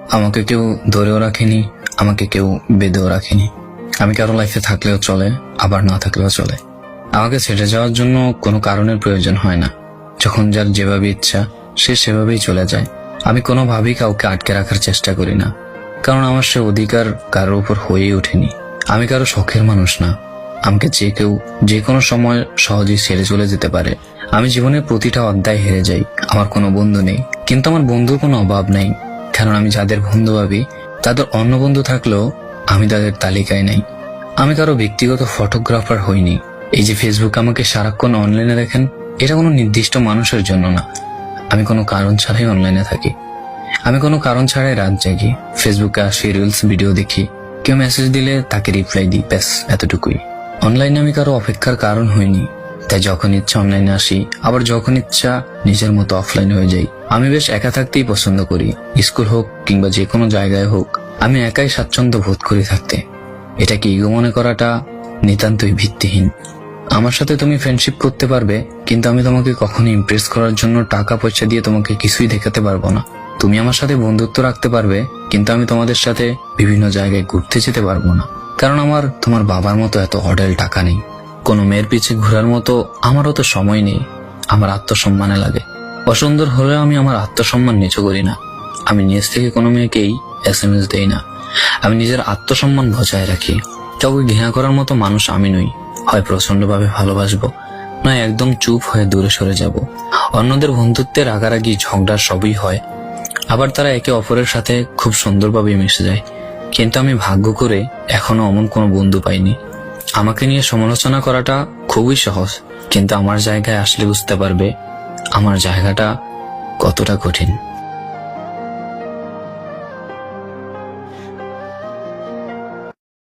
আমাকে কেউ ধরেও রাখেনি, আমাকে কেউ বেঁধেও রাখেনি। আমি কারো লাইফে থাকলেও চলে, আবার না থাকলেও চলে। আমাকে ছেড়ে যাওয়ার জন্য কোনো কারণের প্রয়োজন হয় না। যখন যার যেভাবে ইচ্ছা সে সেভাবেই চলে যায়। আমি কোনোভাবেই কাউকে আটকে রাখার চেষ্টা করি না, কারণ আমার সে অধিকার কারোর উপর হয়েই ওঠেনি। আমি কারো শখের মানুষ না। আমাকে যে কেউ যে কোনো সময় সহজেই ছেড়ে চলে যেতে পারে। আমি জীবনের প্রতিটা অধ্যায় হেরে যাই। আমার কোনো বন্ধু নেই, কিন্তু আমার বন্ধুর কোনো অভাব নেই, কারণ আমি যাদের বন্ধু ভাবি তাদের অন্য বন্ধু থাকলেও আমি তাদের তালিকায় নেই। আমি কারো ব্যক্তিগত ফটোগ্রাফার হইনি। এই যে ফেসবুক আমাকে সারাক্ষণ অনলাইনে দেখেন, এটা কোনো নির্দিষ্ট মানুষের জন্য না। আমি কোনো কারণ ছাড়াই অনলাইনে থাকি। আমি কোনো কারণ ছাড়াই রাত জাগি, ফেসবুকে আসি, রিলস ভিডিও দেখি, কেউ মেসেজ দিলে তাকে রিপ্লাই দিই, ব্যাস এতটুকুই। অনলাইনে আমি কারো অপেক্ষার কারণ হইনি, তাই যখন ইচ্ছা অনলাইনে আসি, আবার যখন ইচ্ছা নিজের মতো অফলাইন হয়ে যাই। আমি বেশ একা থাকতেই পছন্দ করি। স্কুল হোক কিংবা যে কোনো জায়গায় হোক, আমি একাই স্বাচ্ছন্দ্য বোধ করি থাকতে। এটাকে ইগো মনে করাটা নিতান্তই ভিত্তিহীন। আমার সাথে তুমি ফ্রেন্ডশিপ করতে পারবে, কিন্তু আমি তোমাকে কখনো ইমপ্রেস করার জন্য টাকা পয়সা দিয়ে তোমাকে কিছুই দেখাতে পারবো না। তুমি আমার সাথে বন্ধুত্ব রাখতে পারবে, কিন্তু আমি তোমাদের সাথে বিভিন্ন জায়গায় ঘুরতে যেতে পারবো না, কারণ আমার তোমার বাবার মতো এত অঢেল টাকা নেই। কোনো মেয়ের পিছে ঘোরার মতো আমারও তো সময় নেই। আমার আত্মসম্মানে লাগে। অসুন্দর হলেও আমি আমার আত্মসম্মান নিচু করি না। আমি নিজ থেকে কোনো মেয়েকেই SMS দেই না। আমি নিজের আত্মসম্মান বজায় রাখি। কাউকে ঘৃণা করার মতো মানুষ আমি নই। হয় প্রচন্ডভাবে ভালোবাসবো, নয় একদম চুপ হয়ে দূরে সরে যাব। অন্যদের বন্ধুত্বে রাগারাগি ঝগড়া সবই হয়, আবার তারা একে অপরের সাথে খুব সুন্দরভাবে মিশে যায়। কিন্তু আমি ভাগ্য করে এখনো এমন কোনো বন্ধু পাইনি। আমাকে নিয়ে সমালোচনা করাটা খুবই সহজ, কিন্তু আমার জায়গায় আসলে বুঝতে পারবে আমার জায়গাটা কতটা কঠিন।